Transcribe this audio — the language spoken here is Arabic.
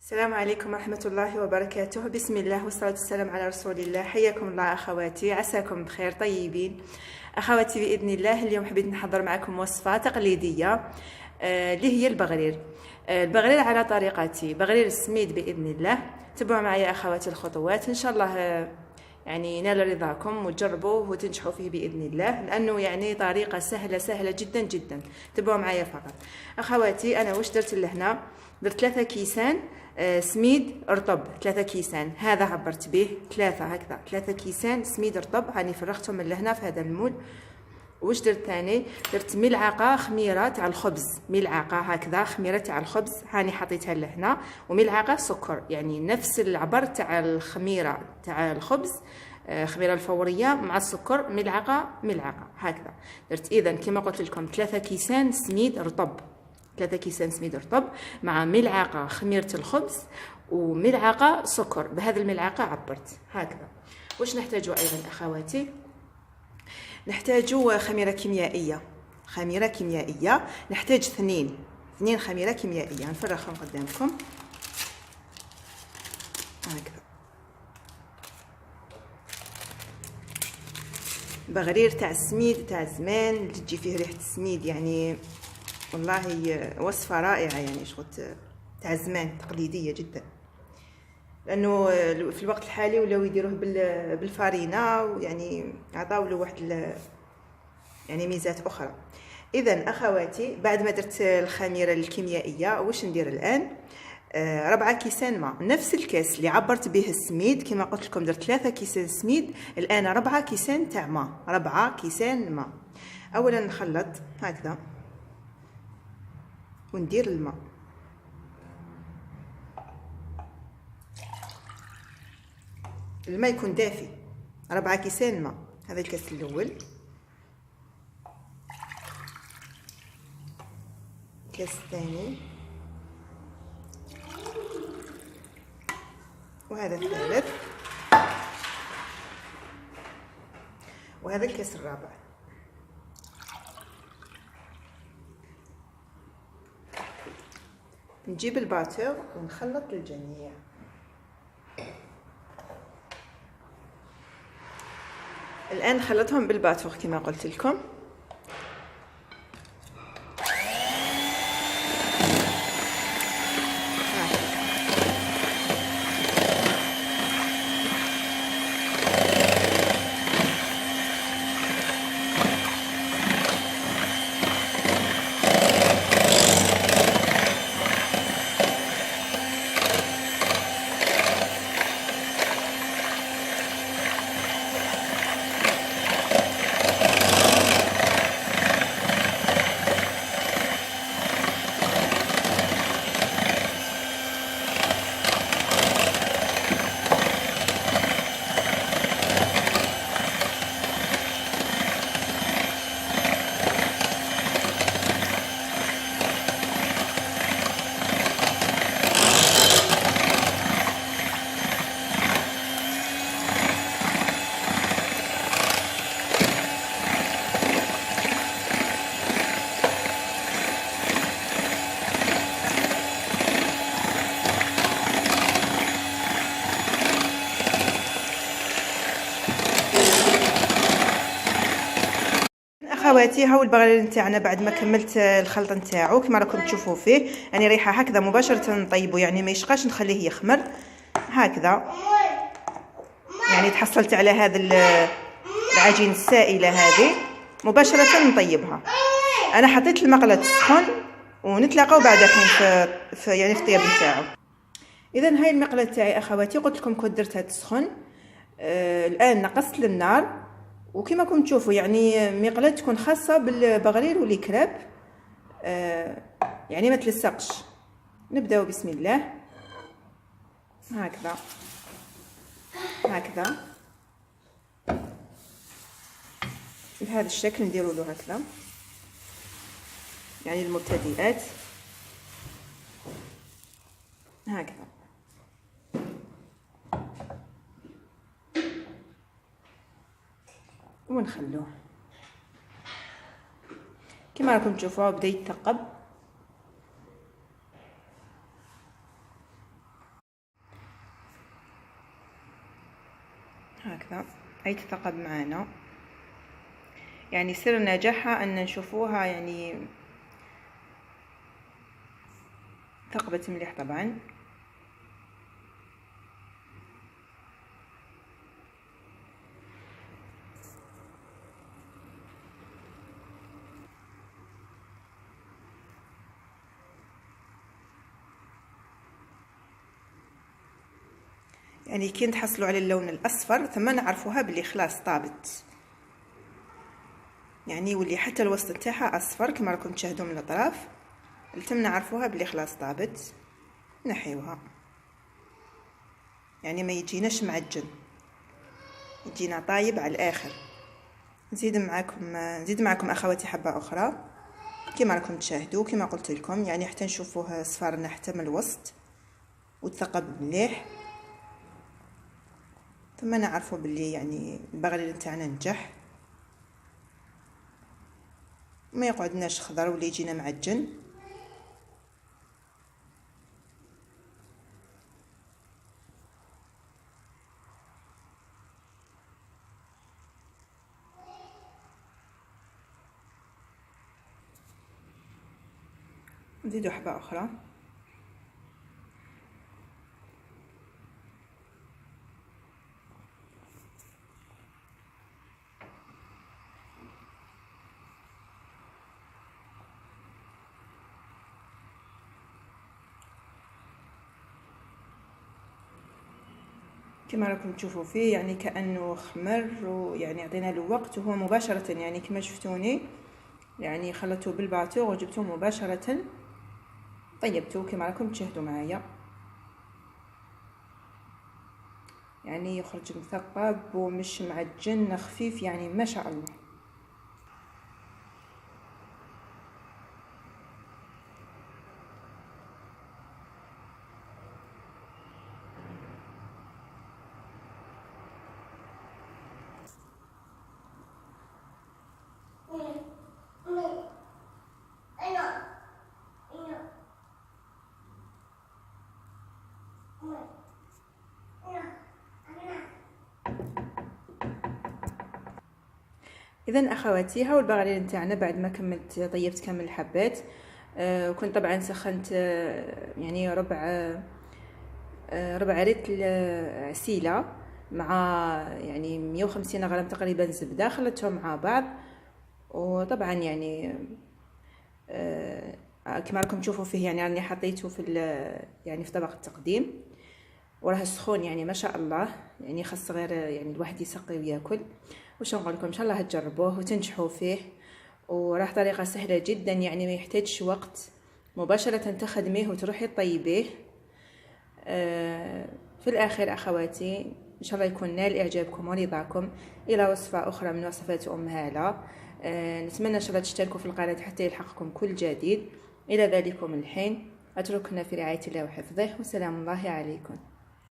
السلام عليكم ورحمة الله وبركاته. بسم الله والصلاة والسلام على رسول الله. حياكم الله أخواتي، عساكم بخير طيبين. أخواتي بإذن الله اليوم حبيت نحضر معكم وصفة تقليدية اللي هي البغرير. البغرير على طريقتي، بغرير السميد بإذن الله. تبعوا معي أخواتي الخطوات إن شاء الله يعني ينال رضاكم وتجربوه وتنجحوا فيه بإذن الله، لأنه يعني طريقة سهلة جدا جدا. تبعوا معي فقط أخواتي. أنا واش درت لهنا؟ درت 3 كيسان سميد رطب، 3 كيسان، هذا عبرت به 3 هكذا، 3 كيسان سميد رطب هاني فرغتهم من لهنا في هذا المول. واش درت ثاني؟ درت ملعقه خميره تاع الخبز، ملعقه هكذا خميره تاع الخبز هاني حطيتها لهنا، وملعقه سكر، يعني نفس العبر تاع الخميره تاع الخبز، خميره الفوريه مع السكر، ملعقه هكذا درت. اذا كما قلت لكم 3 كيسان سميد رطب، 3 كيسان سميد رطب مع ملعقه خميره الخبز وملعقه سكر، بهذه الملعقه عبرت هكذا. واش نحتاجوا ايضا اخواتي؟ نحتاجوا خميره كيميائيه، خميره كيميائيه، نحتاج اثنين خميره كيميائيه، نفرغهم قدامكم هكذا. بغرير تاع السميد تاع زمان اللي تجي فيه ريحه السميد، يعني والله وصفه رائعه، يعني شغل تاع زمان تقليديه جدا، لانه في الوقت الحالي ولاو يديروه بالفارينه، ويعني عطاو له واحد يعني ميزات اخرى. اذا اخواتي بعد ما درت الخميره الكيميائيه واش ندير الان؟ 4 كيسان ماء، نفس الكاس اللي عبرت به السميد كما قلت لكم درت 3 كيسان سميد، الان 4 كيسان تاع ماء، 4 كيسان ماء. اولا نخلط هكذا وندير الماء، الماء يكون دافي، 4 كيسان ماء، هذا الكاس الاول، الكاس الثاني، وهذا الثالث، وهذا الكاس الرابع. نجيب الباتور ونخلط الجميع. الآن خلطهم بالباتور كما قلت لكم. اخواتي هاو البغلير نتاعنا بعد ما كملت الخلط نتاعو كما راكم تشوفوا فيه، يعني ريحه هكذا مباشره نطيبو، يعني ما يشقاش نخليه يخمر هكذا. يعني تحصلت على هذا العجين السائله هذه مباشره نطيبها. انا حطيت المقله تسخن ونتلاقاو بعد حين في يعني في الطياب نتاعو. اذا هاي المقله تاعي اخواتي قلت لكم كنت درتها تسخن، الان نقصت للنار، وكما راكم تشوفوا يعني مقله تكون خاصه بالبغرير والكراب، يعني ما تلصقش. نبداو بسم الله هكذا هكذا بهذا الشكل، نديروا له هكذا يعني المبتدئات هكذا. ونخلوه كما راكم تشوفوا بدا يتثقب هكذا هي تثقب معنا. يعني سر نجاحها ان نشوفوها يعني ثقبت مليح طبعا. يعني كي نتحصلوا على اللون الاصفر ثم نعرفوها بلي خلاص طابت، يعني يولي حتى الوسط نتاعها اصفر كما راكم تشاهدوا من الاطراف، لتم نعرفوها بلي خلاص طابت. نحيوها، يعني ما يجيناش معجن، يجينا طايب على الاخر. نزيد معكم اخواتي حبه اخرى كما راكم تشاهدوا كما قلت لكم، يعني حتى نشوفوها صفارنا حتى من الوسط وتثقب مليح، ثم نعرفوا باللي يعني البغليل نتاعنا نجح، ما يقعدناش خضر ولا يجينا معجن. نزيدو حبه اخرى. كما راكم تشوفوا فيه يعني كأنه خمر، ويعني عطينا له وقت، وهو مباشرة يعني كما شفتوني يعني خلطته بالباتور وجبته مباشرة طيبته كما راكم تشاهدوا معايا، يعني يخرج مثقب ومش معجن، خفيف يعني ما شاء الله. اذا اخواتي هاو البغليل نتاعنا بعد ما كملت طيبت كامل الحبات. وكنت طبعا سخنت يعني ربع ريتل عسيله مع يعني 150 غرام تقريبا زبده، خلطتهم مع بعض. وطبعا يعني كما راكم تشوفوا فيه يعني راني حطيته في يعني في طبق التقديم، وراه سخون يعني ما شاء الله، يعني خاص غير يعني الواحد يسقي وياكل. واش نقول لكم ان شاء الله تجربوه وتنجحوا فيه، وراه طريقه سهله جدا يعني ما يحتاجش وقت، مباشره تخدميه وتروحي تطيبيه. في الاخير اخواتي ان شاء الله يكون نال اعجابكم ورضاكم الى وصفه اخرى من وصفات ام هاله. نتمنى ان شاء الله تشتركوا في القناه حتى يلحقكم كل جديد. الى ذلكم الحين اتركنا في رعايه الله وحفظه، وسلام الله عليكم.